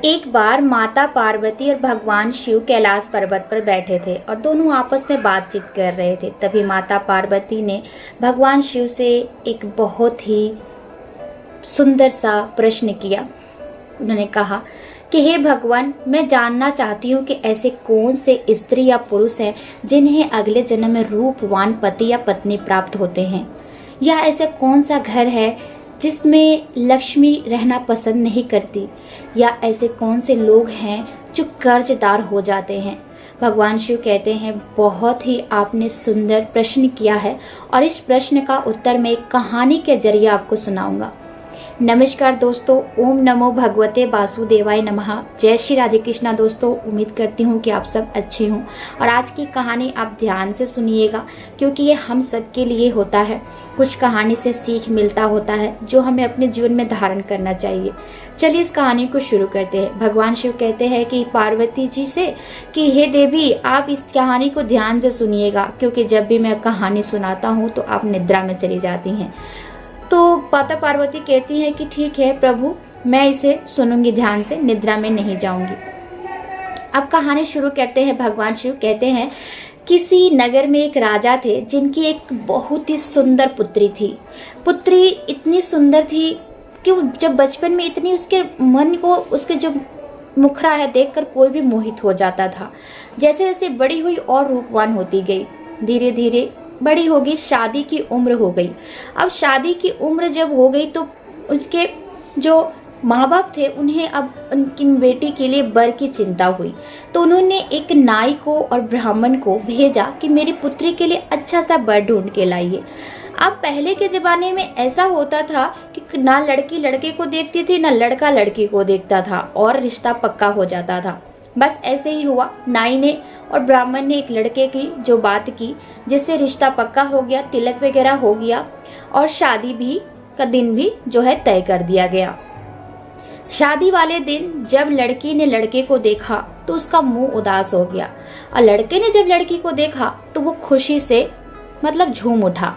एक बार माता पार्वती और भगवान शिव कैलाश पर्वत पर बैठे थे और दोनों आपस में बातचीत कर रहे थे। तभी माता पार्वती ने भगवान शिव से एक बहुत ही सुंदर सा प्रश्न किया। उन्होंने कहा कि हे भगवान, मैं जानना चाहती हूँ कि ऐसे कौन से स्त्री या पुरुष हैं जिन्हें अगले जन्म में रूपवान पति या पत्नी प्राप्त होते हैं, या ऐसे कौन सा घर है जिसमें लक्ष्मी रहना पसंद नहीं करती, या ऐसे कौन से लोग हैं जो कर्जदार हो जाते हैं। भगवान शिव कहते हैं, बहुत ही आपने सुंदर प्रश्न किया है और इस प्रश्न का उत्तर मैं एक कहानी के जरिए आपको सुनाऊंगा। नमस्कार दोस्तों, ओम नमो भगवते वासुदेवाय नमः। जय श्री राधे कृष्णा। दोस्तों, उम्मीद करती हूँ कि आप सब अच्छे हों और आज की कहानी आप ध्यान से सुनिएगा क्योंकि ये हम सब के लिए होता है। कुछ कहानी से सीख मिलता होता है जो हमें अपने जीवन में धारण करना चाहिए। चलिए इस कहानी को शुरू करते हैं। भगवान शिव कहते हैं कि पार्वती जी से कि हे देवी, आप इस कहानी को ध्यान से सुनिएगा क्योंकि जब भी मैं कहानी सुनाता हूँ तो आप निद्रा में चली जाती हैं। तो माता पार्वती कहती है कि ठीक है प्रभु, मैं इसे सुनूंगी ध्यान से, निद्रा में नहीं जाऊंगी। अब कहानी शुरू करते हैं। भगवान शिव कहते हैं, किसी नगर में एक राजा थे जिनकी एक बहुत ही सुंदर पुत्री थी। पुत्री इतनी सुंदर थी कि जब बचपन में इतनी उसके मन को उसके जो मुखरा है देखकर कोई भी मोहित हो जाता था। जैसे जैसे बड़ी हुई और रूपवान होती गई, धीरे धीरे बड़ी होगी, शादी की उम्र हो गई। अब शादी की उम्र जब हो गई तो उसके जो माँ बाप थे उन्हें अब उनकी बेटी के लिए वर की चिंता हुई। तो उन्होंने एक नाई को और ब्राह्मण को भेजा कि मेरी पुत्री के लिए अच्छा सा वर ढूंढ के लाइए। अब पहले के जमाने में ऐसा होता था कि ना लड़की लड़के को देखती थी ना लड़का लड़की को देखता था और रिश्ता पक्का हो जाता था। बस ऐसे ही हुआ। नाई ने और ब्राह्मण ने एक लड़के की जो बात की जिससे रिश्ता पक्का हो गया, तिलक वगैरह हो गया और शादी भी का दिन भी जो है तय कर दिया गया। शादी वाले दिन जब लड़की ने लड़के को देखा तो उसका मुंह उदास हो गया और लड़के ने जब लड़की को देखा तो वो खुशी से मतलब झूम उठा।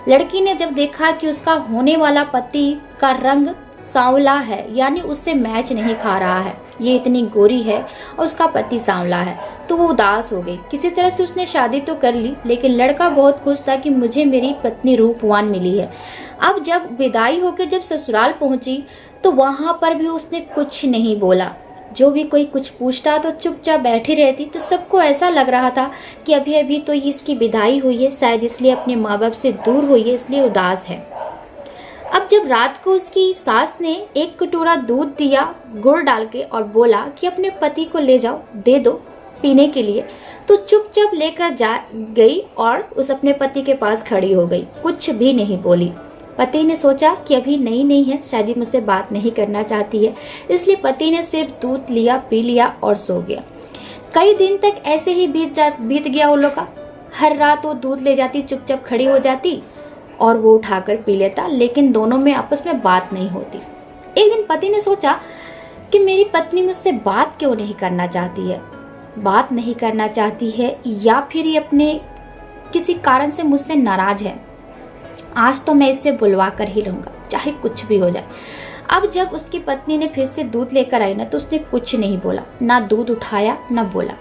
लड़की ने जब देखा कि उसका होने वाला पति का रंग सांवला है, यानी उससे मैच नहीं खा रहा है, ये इतनी गोरी है और उसका पति सांवला है, तो वो उदास हो गई। किसी तरह से उसने शादी तो कर ली, लेकिन लड़का बहुत खुश था कि मुझे मेरी पत्नी रूपवान मिली है। अब जब विदाई होकर जब ससुराल पहुंची तो वहां पर भी उसने कुछ नहीं बोला। जो भी कोई कुछ पूछता तो चुपचाप बैठी रहती। तो सबको ऐसा लग रहा था कि अभी अभी तो इसकी विदाई हुई है, शायद इसलिए अपने माँ बाप से दूर हुई है, इसलिए उदास है। अब जब रात को उसकी सास ने एक कटोरा दूध दिया गुड़ डाल के और बोला कि अपने पति को ले जाओ, दे दो पीने के लिए, तो चुपचाप लेकर जा गई और उस अपने पति के पास खड़ी हो गई, कुछ भी नहीं बोली। पति ने सोचा कि अभी नई नई है, शायद ही मुझसे बात नहीं करना चाहती है, इसलिए पति ने सिर्फ दूध लिया, पी लिया और सो गया। कई दिन तक ऐसे ही बीत गया उन लोग का। हर रात वो दूध ले जाती, चुपचाप खड़ी हो जाती और वो उठाकर पी लेता, लेकिन दोनों में आपस में बात नहीं होती। एक दिन पति ने सोचा कि मेरी पत्नी मुझसे बात क्यों नहीं करना चाहती है, बात नहीं करना चाहती है या फिर ये अपने किसी कारण से मुझसे नाराज है। आज तो मैं इससे बुलवा कर ही रहूंगा, चाहे कुछ भी हो जाए। अब जब उसकी पत्नी ने फिर से दूध लेकर आई ना तो उसने कुछ नहीं बोला, ना दूध उठाया ना बोला।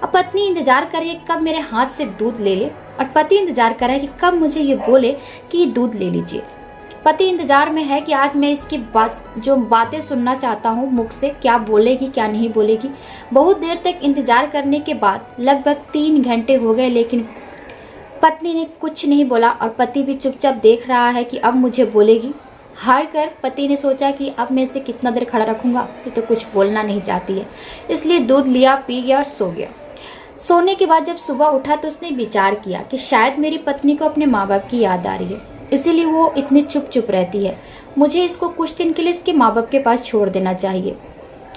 अब पत्नी इंतजार कर रही है कब मेरे हाथ से दूध ले ले और पति इंतजार कर रहा है कि कब मुझे ये बोले कि ये दूध ले लीजिए। पति इंतजार में है कि आज मैं इसकी जो बातें सुनना चाहता हूँ मुख से, क्या बोलेगी क्या नहीं बोलेगी। बहुत देर तक इंतजार करने के बाद लगभग 3 घंटे हो गए, लेकिन पत्नी ने कुछ नहीं बोला और पति भी चुपचाप देख रहा है कि अब मुझे बोलेगी। हार कर पति ने सोचा कि अब मैं इसे कितना देर खड़ा रखूंगा, ये तो कुछ बोलना नहीं चाहती है, इसलिए दूध लिया, पी गया और सो गया। सोने के बाद जब सुबह उठा तो उसने विचार किया कि शायद मेरी पत्नी को अपने माँ बाप की याद आ रही है, इसीलिए वो इतनी चुप चुप रहती है। मुझे इसको कुछ दिन के लिए इसके माँ बाप के पास छोड़ देना चाहिए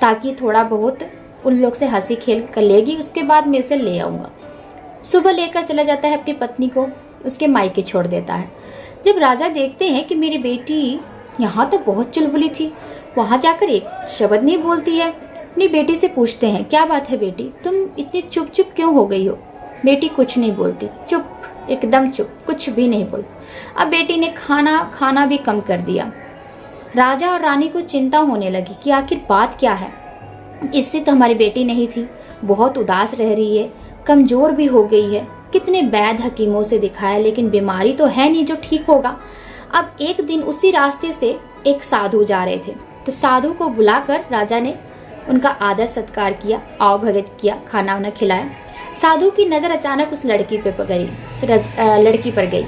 ताकि थोड़ा बहुत उन लोग से हंसी खेल कर लेगी, उसके बाद मैं इसे ले आऊँगा। सुबह लेकर चला जाता है अपनी पत्नी को, उसके मायके छोड़ देता है। जब राजा देखते हैं कि मेरी बेटी यहाँ तो बहुत चुलबुली थी, वहाँ जाकर एक शब्द नहीं बोलती है, अपनी बेटी से पूछते हैं क्या बात है बेटी, तुम इतनी चुप चुप क्यों हो गई हो। बेटी कुछ नहीं बोलती, चुप, एकदम चुप, कुछ भी नहीं बोलती। अब बेटी ने खाना भी कम कर दिया। राजा और रानी को चिंता होने लगी कि आखिर बात क्या है। इससे तो हमारी बेटी नहीं थी, बहुत उदास रह रही है, कमजोर भी हो गई है। कितने वैद्य हकीमों से दिखाया लेकिन बीमारी तो है नहीं जो ठीक होगा। अब एक दिन उसी रास्ते से एक साधु जा रहे थे, तो साधु को बुलाकर राजा ने उनका आदर सत्कार किया, आओ भगत किया, खाना वाना खिलाया। साधु की नजर अचानक उस लड़की पे लड़की पर गई।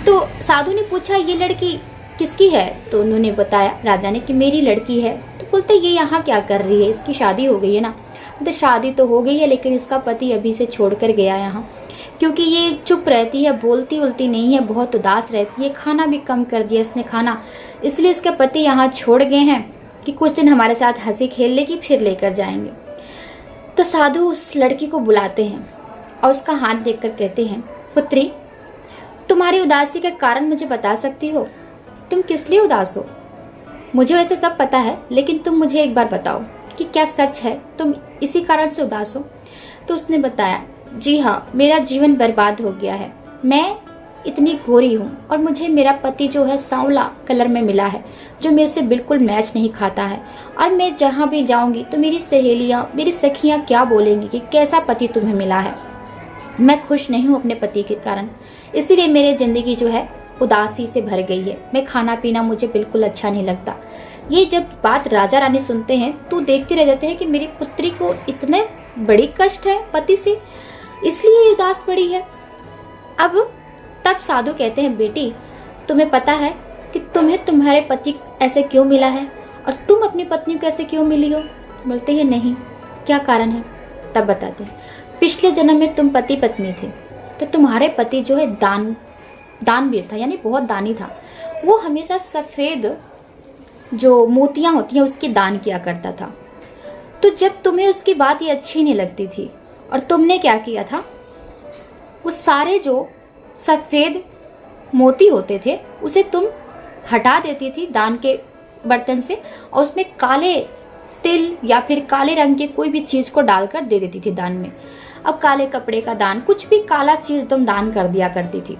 तो साधु ने पूछा, ये लड़की किसकी है? तो उन्होंने बताया राजा ने कि मेरी लड़की है। तो बोलते ये यहाँ क्या कर रही है, इसकी शादी हो गई है ना? तो शादी तो हो गई है लेकिन इसका पति अभी से छोड़कर गया यहाँ, क्योंकि ये चुप रहती है, बोलती उलती नहीं है, बहुत उदास रहती है, खाना भी कम कर दिया इसने खाना, इसलिए इसके पति यहाँ छोड़ गए हैं कि कुछ दिन हमारे साथ हंसी खेल लेगी फिर लेकर जाएंगे। तो साधु उस लड़की को बुलाते हैं और उसका हाथ देखकर कहते हैं, पुत्री तुम्हारी उदासी का कारण मुझे बता सकती हो? तुम किस लिए उदास हो? मुझे वैसे सब पता है लेकिन तुम मुझे एक बार बताओ कि क्या सच है तुम इसी कारण से उदास हो? तो उसने बताया, जी हाँ, मेरा जीवन बर्बाद हो गया है, मैं इतनी गोरी हूँ और मुझे मेरा पति जो है सांवला कलर में मिला है जो मेरे से बिल्कुल मैच नहीं खाता है, और मैं जहाँ भी जाऊंगी तो मेरी सहेलियाँ मेरी सखियाँ क्या बोलेंगी कि कैसा पति तुम्हें मिला है। मैं खुश नहीं हूँ अपने पति के कारण, इसीलिए मेरी जिंदगी जो है उदासी से भर गई है, मैं खाना पीना मुझे बिल्कुल अच्छा नहीं लगता। ये जब बात राजा रानी सुनते हैं तो देखते रह जाते हैं कि मेरी पुत्री को इतने बड़ी कष्ट है पति से, इसलिए उदास पड़ी है। अब तब साधु कहते हैं, बेटी तुम्हें पता है कि तुम्हें तुम्हारे पति ऐसे क्यों मिला है और तुम अपनी पत्नी को ऐसे क्यों मिली हो? बोलते हैं नहीं, क्या कारण है? तब बताते हैं, पिछले जन्म में तुम पति पत्नी थे, तो तुम्हारे पति जो है दानवीर था, यानी बहुत दानी था। वो हमेशा सफेद जो मोतियां होती हैं उसकी दान किया करता था। तो जब तुम्हें उसकी बात ये अच्छी नहीं लगती थी और तुमने क्या किया था, वो सारे जो सफेद मोती होते थे उसे तुम हटा देती थी दान के बर्तन से और उसमें काले तिल या फिर काले रंग के कोई भी चीज को डालकर दे देती थी दान में। अब काले कपड़े का दान, कुछ भी काला चीज तुम दान कर दिया करती थी,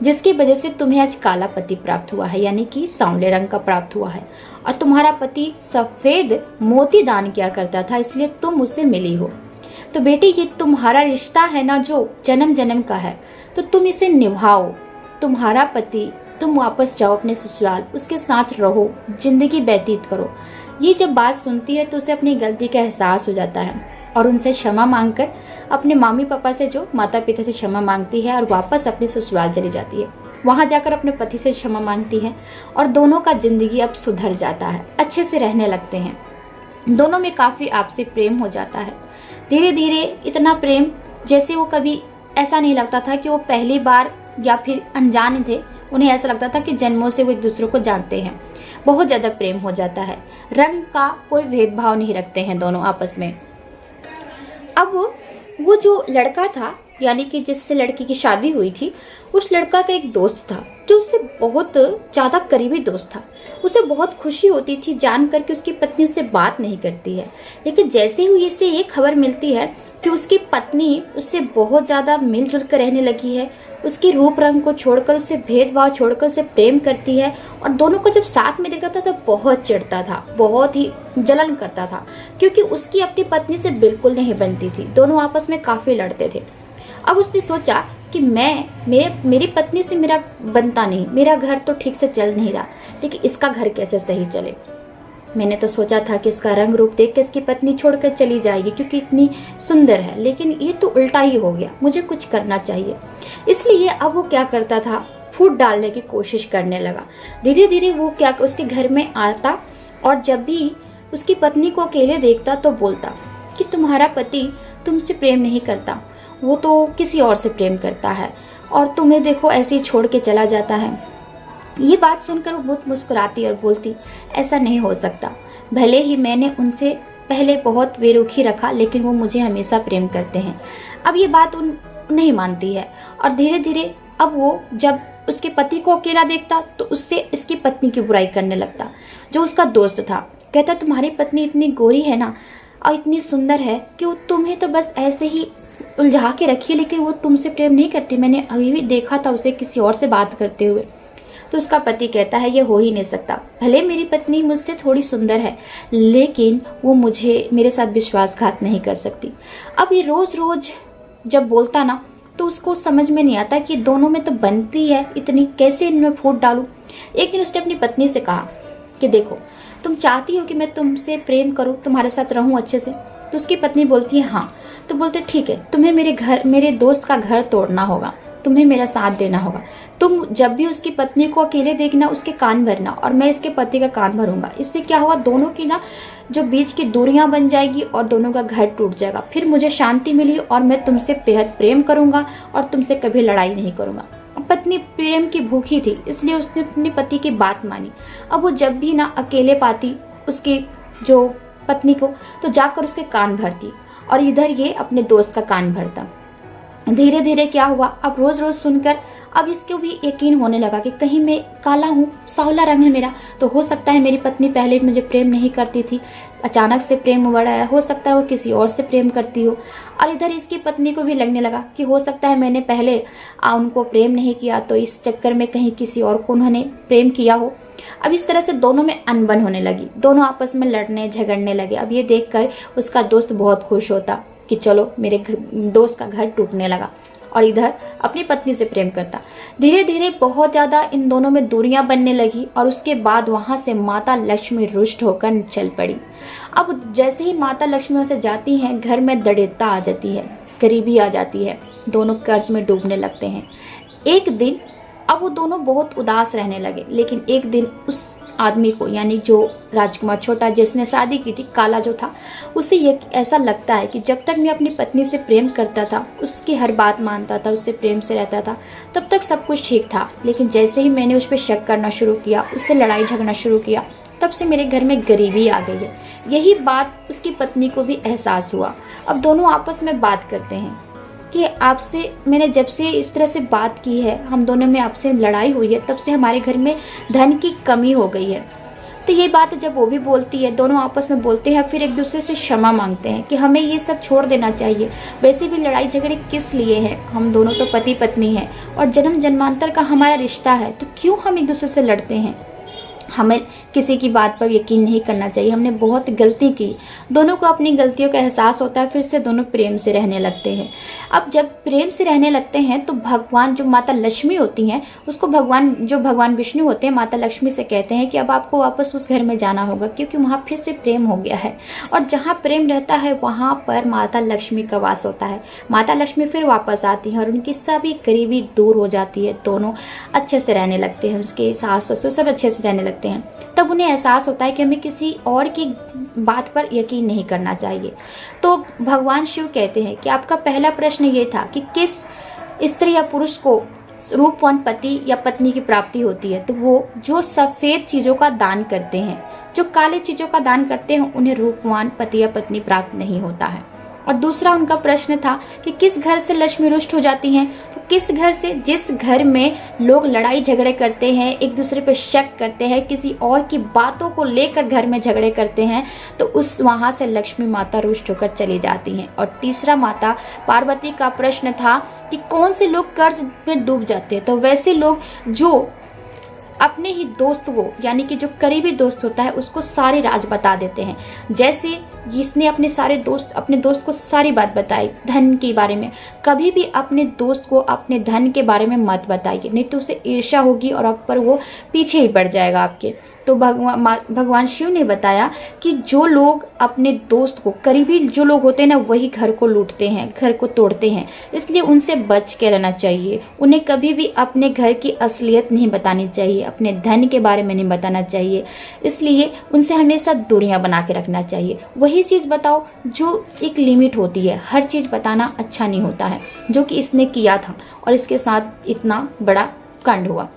जिसकी वजह से तुम्हें आज काला पति प्राप्त हुआ है, यानी कि सांवले रंग का प्राप्त हुआ है। और तुम्हारा पति सफेद मोती दान किया करता था, इसलिए तुम उससे मिली हो। तो बेटी ये तुम्हारा रिश्ता है ना जो जन्म जन्म का है, तो तुम इसे निभाओ। तुम्हारा पति, तुम वापस जाओ अपने ससुराल, उसके साथ रहो, जिंदगी व्यतीत करो। ये जब बात सुनती है तो उसे अपनी गलती का एहसास हो जाता है और उनसे क्षमा मांगकर अपने मम्मी पापा से, जो माता पिता से क्षमा मांगती है और वापस अपने ससुराल चली जाती है। वहां जाकर अपने पति से क्षमा मांगती है और दोनों का जिंदगी अब सुधर जाता है, अच्छे से रहने लगते हैं। दोनों में काफी आपसी प्रेम हो जाता है। धीरे धीरे इतना प्रेम जैसे वो कभी ऐसा नहीं लगता था कि वो पहली बार या फिर अनजान थे, उन्हें ऐसा लगता था कि जन्मों से वो एक दूसरे को जानते हैं। बहुत ज्यादा प्रेम हो जाता है, रंग का कोई भेदभाव नहीं रखते हैं दोनों आपस में। अब वो जो लड़का था, यानी कि जिससे लड़की की शादी हुई थी, उस लड़का का एक दोस्त था जो उससे बहुत ज्यादा करीबी दोस्त था। उसे बहुत खुशी होती थी जानकर कि उसकी पत्नी उससे बात नहीं करती है, लेकिन जैसे ही उसे ये खबर मिलती है कि उसकी पत्नी उससे बहुत ज्यादा मिलजुल कर रहने लगी है, उसके रूप रंग को छोड़कर, उससे भेदभाव छोड़कर उसे प्रेम करती है, और दोनों को जब साथ में देखता था तो बहुत चिढ़ता था, बहुत ही जलन करता था, क्योंकि उसकी अपनी पत्नी से बिल्कुल नहीं बनती थी। दोनों आपस में काफी लड़ते थे। अब उसने सोचा कि मेरी पत्नी से मेरा बनता नहीं, मेरा घर तो ठीक से चल नहीं रहा, लेकिन इसका घर कैसे सही चले। मैंने तो सोचा था कि इसका रंग रूप देख के इसकी पत्नी छोड़कर चली जाएगी क्योंकि इतनी सुंदर है, लेकिन ये तो उल्टा ही हो गया, मुझे कुछ करना चाहिए। इसलिए अब वो क्या करता था, फूट डालने की कोशिश करने लगा। धीरे धीरे वो क्या उसके घर में आता और जब भी उसकी पत्नी को अकेले देखता तो बोलता कि तुम्हारा पति तुमसे प्रेम नहीं करता, वो तो किसी और से प्रेम करता है और तुम्हें देखो ऐसे ही छोड़ के चला जाता है। ये बात सुनकर वो बहुत मुस्कुराती और बोलती, ऐसा नहीं हो सकता, भले ही मैंने उनसे पहले बहुत बेरुखी रखा लेकिन वो मुझे हमेशा प्रेम करते हैं। अब ये बात नहीं मानती है और धीरे धीरे अब वो जब उसके पति को अकेला देखता तो उससे इसकी पत्नी की बुराई करने लगता। जो उसका दोस्त था कहता, तुम्हारी पत्नी इतनी गोरी है ना और इतनी सुंदर है कि वो तुम्हें तो बस ऐसे ही उलझा के रखी है, लेकिन वो तुमसे प्रेम नहीं करती, मैंने अभी भी देखा था उसे किसी और से बात करते हुए। तो उसका पति कहता है ये हो ही नहीं सकता, भले मेरी पत्नी मुझसे थोड़ी सुंदर है लेकिन वो मेरे साथ विश्वासघात नहीं कर सकती। अब ये रोज रोज जब बोलता ना तो उसको समझ में नहीं आता कि दोनों में तो बनती है इतनी, कैसे इनमें फूट डालूं। एक दिन उसने अपनी पत्नी से कहा कि देखो तुम चाहती हो कि मैं तुमसे प्रेम करूं, तुम्हारे साथ रहूं अच्छे से? तो उसकी पत्नी बोलती है हाँ। तो बोलते ठीक है, तुम्हें मेरे दोस्त का घर तोड़ना होगा, तुम्हें मेरा साथ देना होगा। तुम जब भी उसकी पत्नी को अकेले देखना उसके कान भरना और मैं इसके पति का कान भरूंगा। इससे क्या होगा, दोनों की ना जो बीच की दूरियां बन जाएगी और दोनों का घर टूट जाएगा। फिर मुझे शांति मिली और मैं तुमसे बेहद प्रेम करूंगा और तुमसे कभी लड़ाई नहीं करूंगा। पत्नी प्रेम की भूखी थी इसलिए उसने अपने पति की बात मानी। अब वो जब भी ना अकेले पाती उसकी जो पत्नी को तो जाकर उसके कान भरती और इधर ये अपने दोस्त का कान भरता। धीरे धीरे क्या हुआ, अब रोज रोज सुनकर अब इसको भी यकीन होने लगा कि कहीं मैं काला हूँ, सांवला रंग है मेरा, तो हो सकता है मेरी पत्नी पहले मुझे प्रेम नहीं करती थी, अचानक से प्रेम बढ़ा है, हो सकता है वो किसी और से प्रेम करती हो। और इधर इसकी पत्नी को भी लगने लगा कि हो सकता है मैंने पहले उनको प्रेम नहीं किया तो इस चक्कर में कहीं किसी और को उन्होंने प्रेम किया हो। अब इस तरह से दोनों में अनबन होने लगी, दोनों आपस में लड़ने झगड़ने लगे। अब ये देखकर उसका दोस्त बहुत खुश होता कि चलो मेरे दोस्त का घर टूटने लगा, और इधर अपनी पत्नी से प्रेम करता। धीरे धीरे बहुत ज्यादा इन दोनों में दूरियां बनने लगी और उसके बाद वहां से माता लक्ष्मी रुष्ट होकर चल पड़ी। अब जैसे ही माता लक्ष्मी वहां से जाती हैं घर में दरिद्रता आ जाती है, गरीबी आ जाती है, दोनों कर्ज में डूबने लगते हैं। एक दिन अब वो दोनों बहुत उदास रहने लगे, लेकिन एक दिन उस आदमी को यानी जो राजकुमार छोटा जिसने शादी की थी, काला जो था, उसे ये ऐसा लगता है कि जब तक मैं अपनी पत्नी से प्रेम करता था, उसकी हर बात मानता था, उससे प्रेम से रहता था, तब तक सब कुछ ठीक था। लेकिन जैसे ही मैंने उस पर शक करना शुरू किया, उससे लड़ाई झगड़ना शुरू किया, तब से मेरे घर में गरीबी आ गई है। यही बात उसकी पत्नी को भी एहसास हुआ। अब दोनों आपस में बात करते हैं कि आपसे मैंने जब से इस तरह से बात की है, हम दोनों में आपसे लड़ाई हुई है, तब से हमारे घर में धन की कमी हो गई है। तो ये बात जब वो भी बोलती है, दोनों आपस में बोलते हैं, फिर एक दूसरे से क्षमा मांगते हैं कि हमें ये सब छोड़ देना चाहिए। वैसे भी लड़ाई झगड़े किस लिए है, हम दोनों तो पति पत्नी हैं और जन्म जन्मांतर का हमारा रिश्ता है, तो क्यों हम एक दूसरे से लड़ते हैं। हमें किसी की बात पर यकीन नहीं करना चाहिए, हमने बहुत गलती की। दोनों को अपनी गलतियों का एहसास होता है, फिर से दोनों प्रेम से रहने लगते हैं। अब जब प्रेम से रहने लगते हैं तो भगवान जो माता लक्ष्मी होती हैं, उसको भगवान विष्णु होते हैं, माता लक्ष्मी से कहते हैं कि अब आपको वापस उस घर में जाना होगा, क्योंकि वहाँ फिर से प्रेम हो गया है। और जहाँ प्रेम रहता है वहाँ पर माता लक्ष्मी का वास होता है। माता लक्ष्मी फिर वापस आती हैं और उनकी सभी गरीबी दूर हो जाती है, दोनों अच्छे से रहने लगते हैं, उसके सास ससुर सब अच्छे से रहने लगते हैं। तब उन्हें एहसास होता है कि हमें किसी और की बात पर यकीन नहीं करना चाहिए। तो भगवान शिव कहते हैं कि आपका पहला प्रश्न ये था कि किस स्त्री या पुरुष को रूपवान पति या पत्नी की प्राप्ति होती है, तो वो जो सफेद चीजों का दान करते हैं, जो काले चीजों का दान करते हैं, उन्हें रूपवान पति या पत्नी प्राप्त नहीं होता है। और दूसरा उनका प्रश्न था कि किस घर से लक्ष्मी रुष्ट हो जाती हैं, तो किस घर से, जिस घर में लोग लड़ाई झगड़े करते हैं, एक दूसरे पर शक करते हैं, किसी और की बातों को लेकर घर में झगड़े करते हैं, तो वहां से लक्ष्मी माता रुष्ट होकर चली जाती हैं। और तीसरा माता पार्वती का प्रश्न था कि कौन से लोग कर्ज में डूब जाते हैं, तो वैसे लोग जो अपने ही दोस्त को, यानी कि जो करीबी दोस्त होता है, उसको सारी राज बता देते हैं। जैसे जिसने अपने दोस्त को सारी बात बताई धन के बारे में, कभी भी अपने दोस्त को अपने धन के बारे में मत बताइए, नहीं तो उसे ईर्ष्या होगी और आप पर वो पीछे ही पड़ जाएगा आपके। तो भगवान शिव ने बताया कि जो लोग अपने दोस्त को, करीबी जो लोग होते हैं ना, वही घर को लूटते हैं, घर को तोड़ते हैं, इसलिए उनसे बच के रहना चाहिए। उन्हें कभी भी अपने घर की असलियत नहीं बतानी चाहिए, अपने धन के बारे में नहीं बताना चाहिए, इसलिए उनसे हमेशा दूरियां बना के रखना चाहिए। वही चीज बताओ जो एक लिमिट होती है, हर चीज बताना अच्छा नहीं होता है, जो कि इसने किया था और इसके साथ इतना बड़ा कांड हुआ।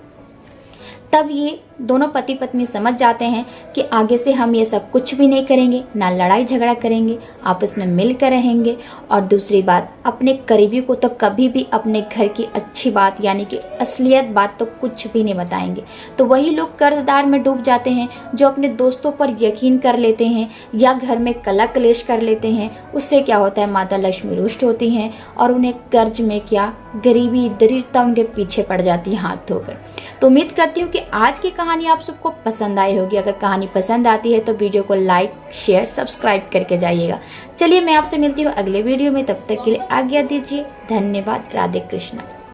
तब ये दोनों पति पत्नी समझ जाते हैं कि आगे से हम ये सब कुछ भी नहीं करेंगे, ना लड़ाई झगड़ा करेंगे, आपस में मिलकर रहेंगे। और दूसरी बात, अपने करीबी को तो कभी भी अपने घर की अच्छी बात यानी कि असलियत बात तो कुछ भी नहीं बताएंगे। तो वही लोग कर्जदार में डूब जाते हैं जो अपने दोस्तों पर यकीन कर लेते हैं या घर में कला कलेश कर लेते हैं। उससे क्या होता है, माता लक्ष्मी रुष्ट होती हैं और उन्हें कर्ज में क्या, गरीबी दरिद्रता उनके पीछे पड़ जाती है हाथ धोकर। तो उम्मीद करती हूँ कि आज की कहानी आप सबको पसंद आई होगी। अगर कहानी पसंद आती है तो वीडियो को लाइक शेयर सब्सक्राइब करके जाइएगा। चलिए मैं आपसे मिलती हूँ अगले वीडियो में, तब तक के लिए आज्ञा दीजिए। धन्यवाद। राधे कृष्णा।